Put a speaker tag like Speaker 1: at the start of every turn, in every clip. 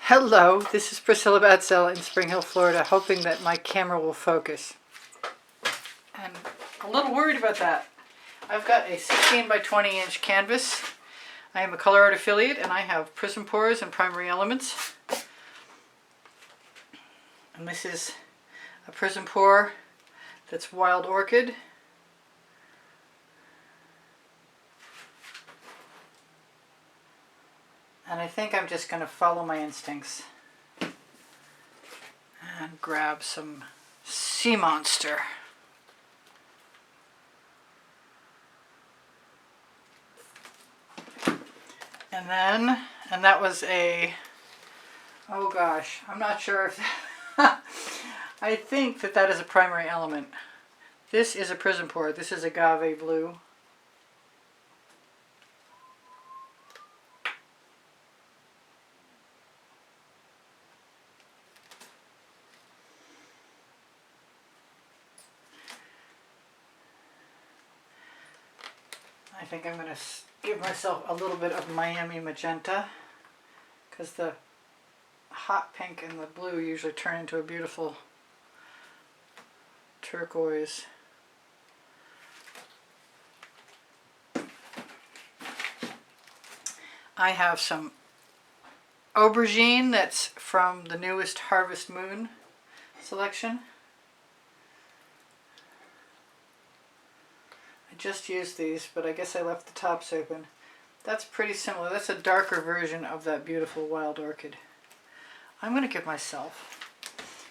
Speaker 1: Hello, this is Priscilla Batzell in Spring Hill, Florida, hoping that my camera will focus. And a little worried about that. I've got a 16 by 20 inch canvas. I am a Colourarte affiliate and I have Prizm pours and primary elements. And this is a Prizm pour that's Wild Orchid. And I think I'm just going to follow my instincts and grab some Sea Monster. And that was a, oh gosh, I'm not sure if, I think that is a primary element. This is a Prizm pour. This is Agave blue. I think I'm going to give myself a little bit of Miami Magenta because the hot pink and the blue usually turn into a beautiful turquoise. I have some Aubergine that's from the newest Harvest Moon selection. Just used these, but I guess I left the tops open. That's pretty similar. That's a darker version of that beautiful Wild Orchid. I'm going to give myself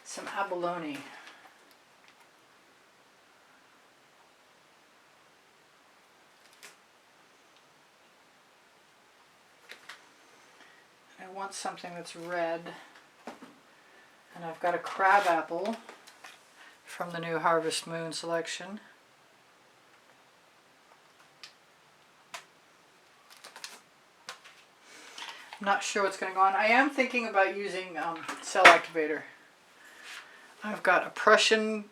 Speaker 1: some Abalone. I want something that's red. And I've got a Crabapple from the new Harvest Moon selection. I'm not sure what's going on. I am thinking about using cell activator. I've got a Prussian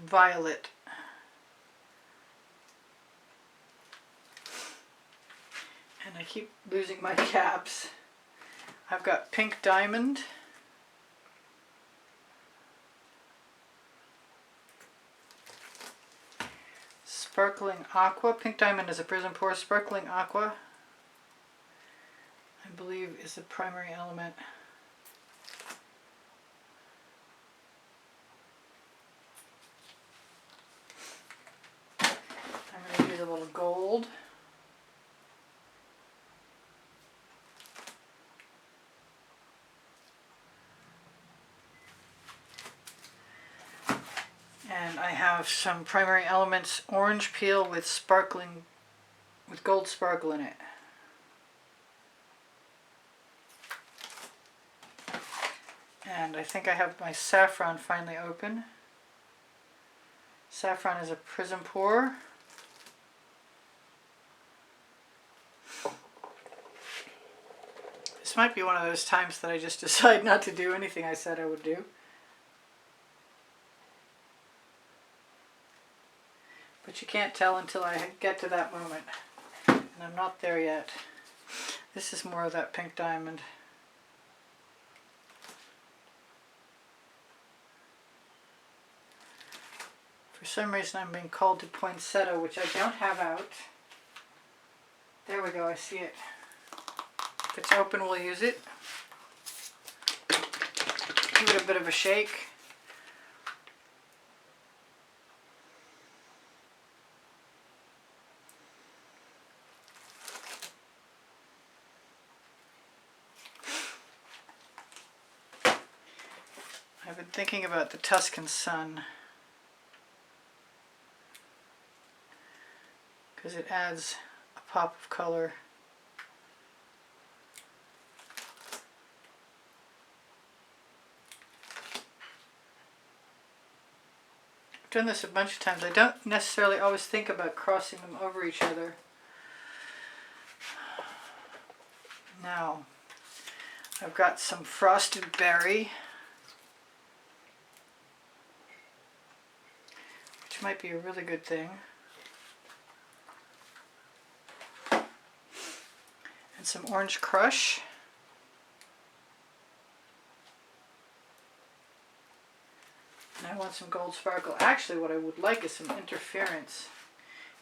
Speaker 1: Violet. And I keep losing my caps. I've got Pink Diamond. Sparkling Aqua. Pink Diamond is a Prizm pour. Sparkling Aqua, I believe, is the primary element. I'm going to use a little gold. And I have some primary elements, orange peel with gold sparkle in it. And I think I have my Saffron finally open. Saffron is a Prizm pour. This might be one of those times that I just decide not to do anything I said I would do. But you can't tell until I get to that moment. And I'm not there yet. This is more of that Pink Diamond. For some reason I'm being called to Poinsettia, which I don't have out. There we go, I see it. If it's open, we'll use it. Give it a bit of a shake. I've been thinking about the Tuscan Sun because it adds a pop of color. I've done this a bunch of times. I don't necessarily always think about crossing them over each other. Now, I've got some frosted berry, which might be a really good thing. and some orange crush. And I want some gold sparkle. Actually, what I would like is some interference.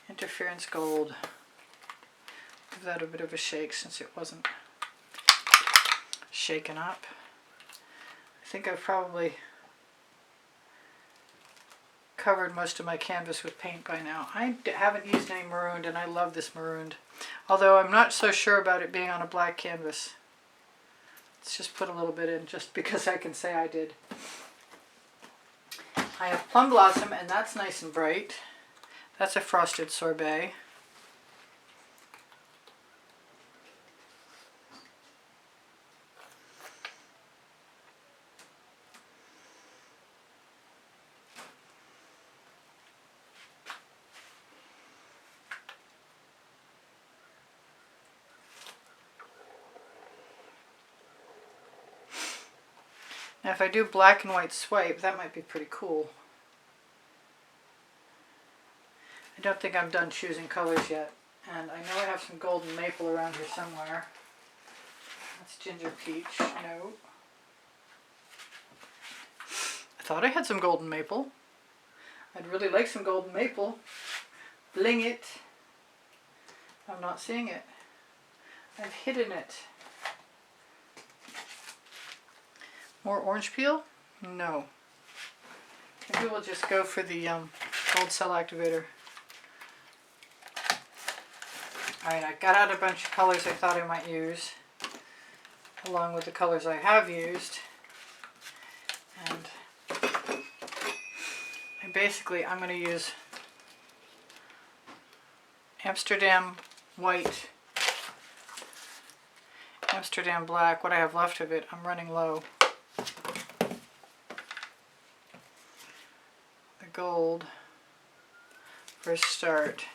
Speaker 1: Interference gold. Give that a bit of a shake since it wasn't shaken up. I think I've probably covered most of my canvas with paint by now. I haven't used any marooned, and I love this marooned. Although I'm not so sure about it being on a black canvas. Let's just put a little bit in just because I can say I did. I have Plum Blossom, and that's nice and bright. That's a frosted sorbet. Now if I do black and white swipe, that might be pretty cool. I don't think I'm done choosing colors yet. And I know I have some golden maple around here somewhere. That's ginger peach. No. I thought I had some golden maple. I'd really like some golden maple. Bling it. I'm not seeing it. I've hidden it. More orange peel? No. Maybe we'll just go for the gold cell activator. Alright, I got out a bunch of colors I thought I might use, along with the colors I have used. And I'm going to use Amsterdam white, Amsterdam black, what I have left of it. I'm running low. The gold for a start.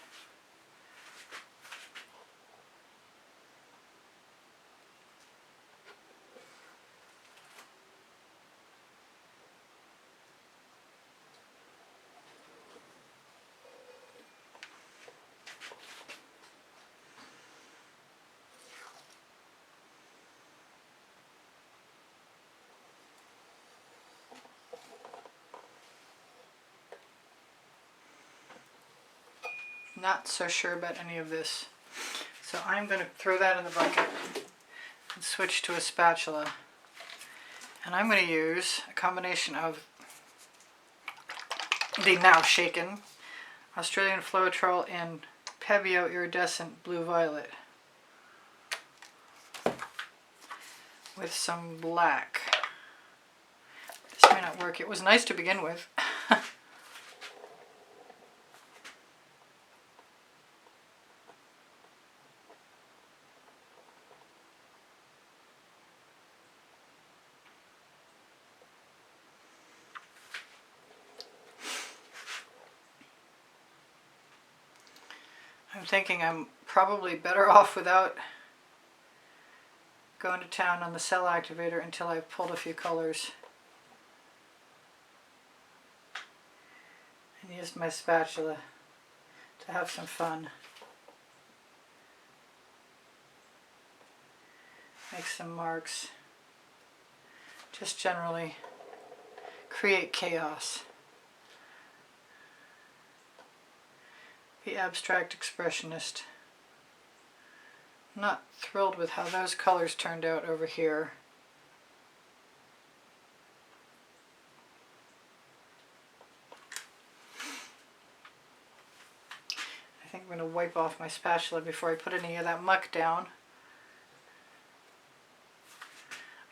Speaker 1: Not so sure about any of this. So I'm going to throw that in the bucket and switch to a spatula. And I'm going to use a combination of the now shaken Australian Floetrol in P.E.s Iridescent Blue Violet with some black. This may not work. It was nice to begin with. I'm thinking I'm probably better off without going to town on the cell activator until I've pulled a few colors and used my spatula to have some fun. Make some marks. Just generally create chaos. The abstract expressionist. I'm not thrilled with how those colors turned out over here. I think I'm going to wipe off my spatula before I put any of that muck down.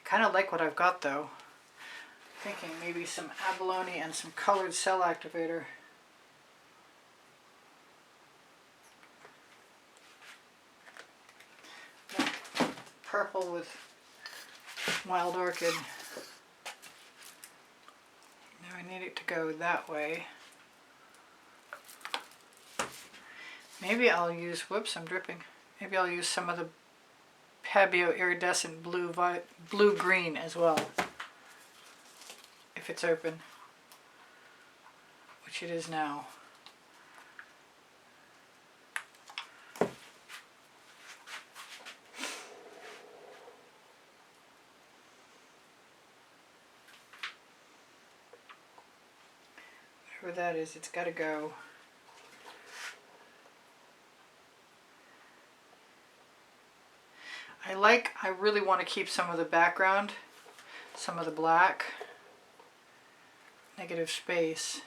Speaker 1: I kind of like what I've got though. I'm thinking maybe some Abalone and some colored cell activator. Purple with Wild Orchid. Now I need it to go that way. Maybe I'll use, whoops, I'm dripping. Maybe I'll use some of the P.E.s Iridescent blue-green as well, if it's open, which it is now. whatever that is, it's got to go. I really want to keep some of the background, some of the black, negative space.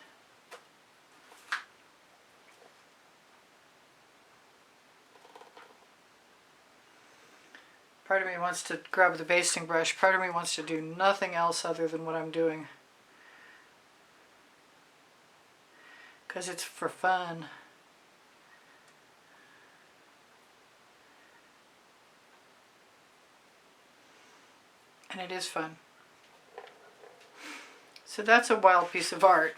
Speaker 1: Part of me wants to grab the basting brush, part of me wants to do nothing else other than what I'm doing. Because it's for fun. And it is fun. So that's a wild piece of art.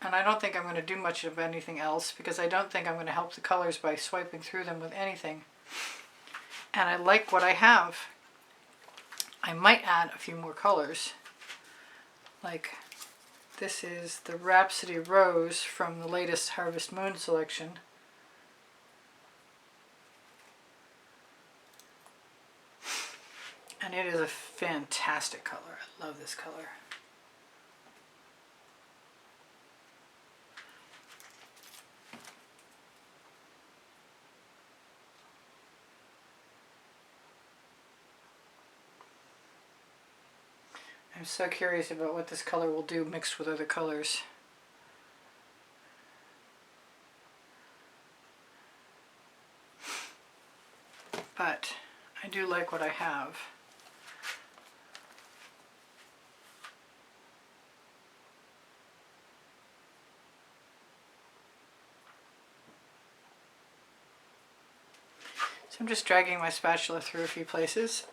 Speaker 1: And I don't think I'm going to do much of anything else because I don't think I'm going to help the colors by swiping through them with anything. And I like what I have. I might add a few more colors. Like this is the Rhapsody Rose from the latest Harvest Moon selection. And it is a fantastic color. I love this color. I'm so curious about what this color will do mixed with other colors. But I do like what I have. So I'm just dragging my spatula through a few places.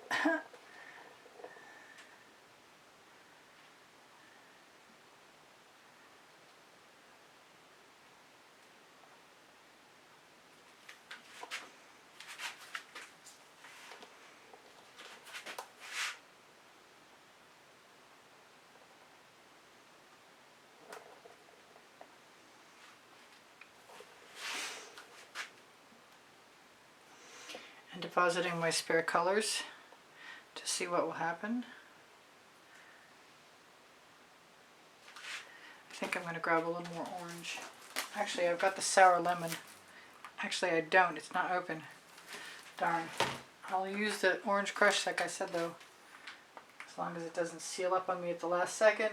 Speaker 1: And depositing my spare colors to see what will happen. I think I'm going to grab a little more orange. Actually, I've got the sour lemon. Actually, I don't. It's not open. Darn. I'll use the orange crush like I said though, as long as it doesn't seal up on me at the last second.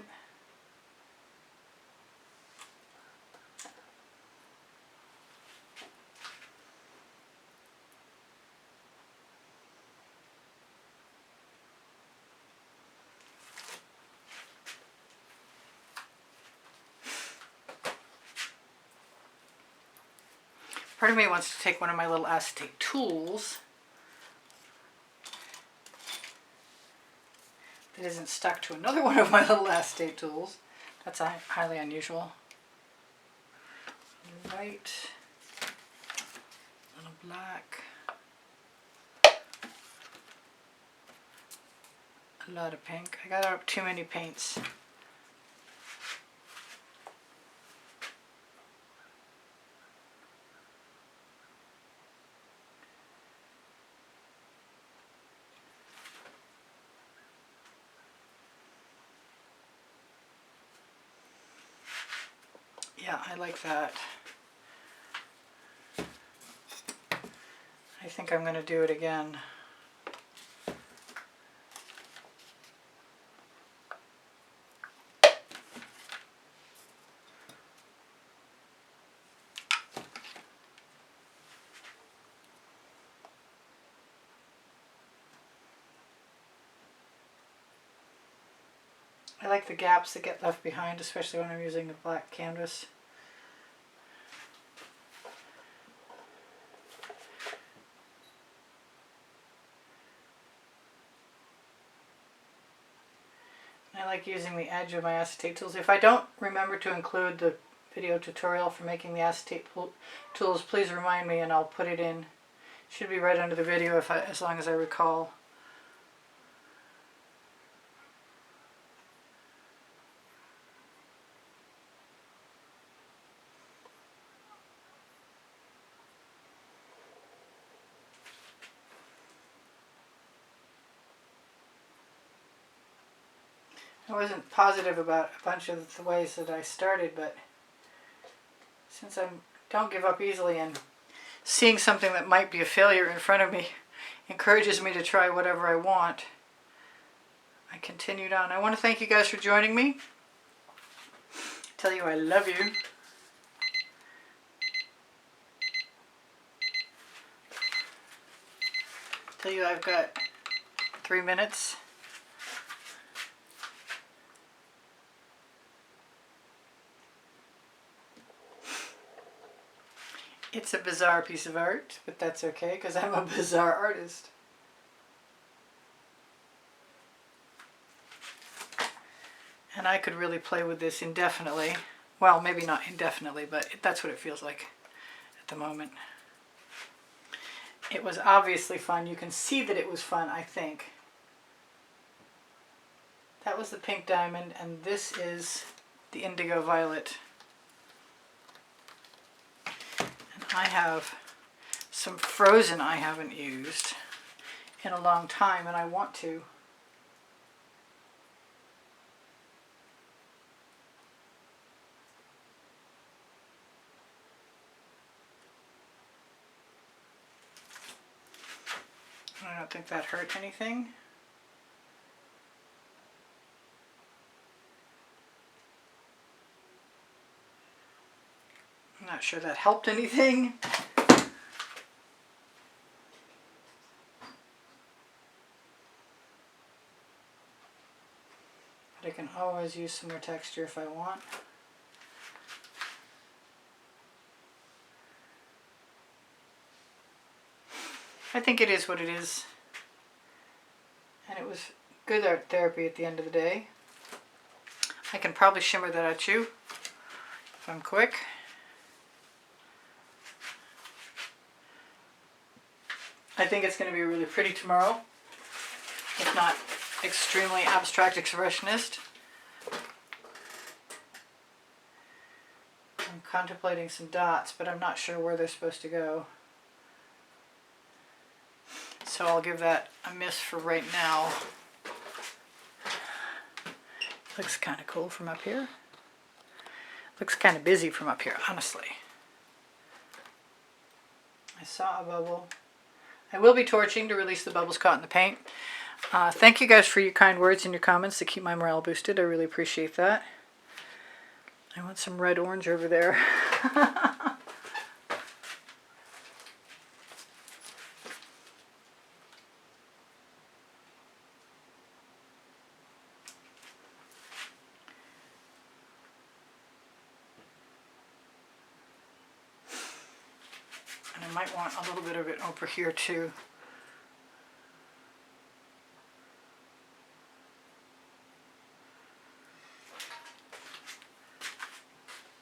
Speaker 1: Part of me wants to take one of my little acetate tools that isn't stuck to another one of my little acetate tools. That's highly unusual. White, little black, a lot of pink. I got up too many paints. Yeah, I like that. I think I'm going to do it again. I like the gaps that get left behind, especially when I'm using the black canvas. I like using the edge of my acetate tools. If I don't remember to include the video tutorial for making the acetate tools, please remind me and I'll put it in. It should be right under the video as long as I recall. I wasn't positive about a bunch of the ways that I started, but since I don't give up easily, and seeing something that might be a failure in front of me encourages me to try whatever I want, I continued on. I want to thank you guys for joining me. Tell you I love you. Tell you I've got 3 minutes. It's a bizarre piece of art, but that's okay because I'm a bizarre artist. And I could really play with this indefinitely. Well, maybe not indefinitely, but that's what it feels like at the moment. It was obviously fun. You can see that it was fun, I think. That was the pink diamond, and this is the indigo violet. And I have some frozen I haven't used in a long time, and I want to. I don't think that hurt anything. I'm not sure that helped anything. But I can always use some more texture if I want. I think it is what it is. And it was good art therapy at the end of the day. I can probably shimmer that at you if I'm quick. I think it's going to be really pretty tomorrow, if not extremely abstract expressionist. I'm contemplating some dots, but I'm not sure where they're supposed to go. So I'll give that a miss for right now. Looks kind of cool from up here. Looks kind of busy from up here, honestly. I saw a bubble. I will be torching to release the bubbles caught in the paint. Thank you guys for your kind words and your comments to keep my morale boosted. I really appreciate that. I want some red orange over there. And I might want a little bit of it over here too.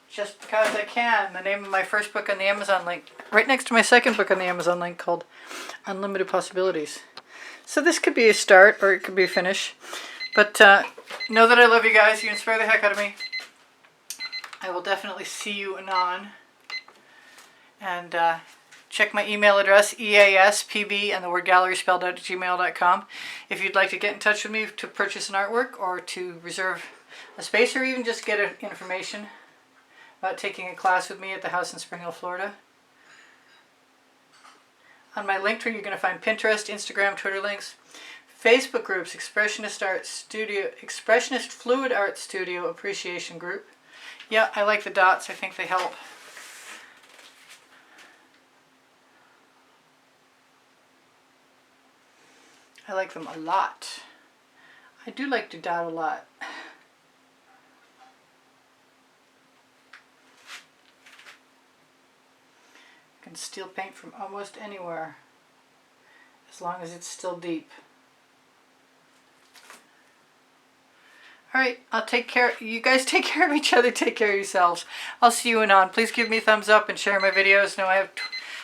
Speaker 1: Just because I can. The name of my first book on the Amazon link, right next to my second book on the Amazon link, called Unlimited Possibilities. So this could be a start or it could be a finish. But know that I love you guys. You inspire the heck out of me. I will definitely see you anon. And check my email address, EASPB, and the word gallery spelled out at gmail.com. If you'd like to get in touch with me to purchase an artwork or to reserve a space or even just get information about taking a class with me at the house in Spring Hill, Florida. On my link tree, you're going to find Pinterest, Instagram, Twitter links, Facebook groups, Expressionist Art Studio, Expressionist Fluid Art Studio Appreciation Group. Yeah, I like the dots. I think they help. I like them a lot. I do like to dot a lot. Can steal paint from almost anywhere as long as it's still deep. Alright, I'll take care. You guys take care of each other. Take care of yourselves. I'll see you anon. Please give me a thumbs up and share my videos. Now I have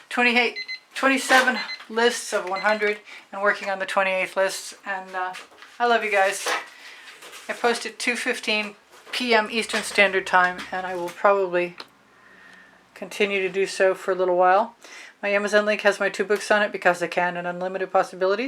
Speaker 1: 27 lists of 100 and working on the 28th list. And I love you guys. I post at 2:15 p.m. Eastern Standard Time, and I will probably continue to do so for a little while. My Amazon link has my 2 books on it, Because I Can and Unlimited Possibilities.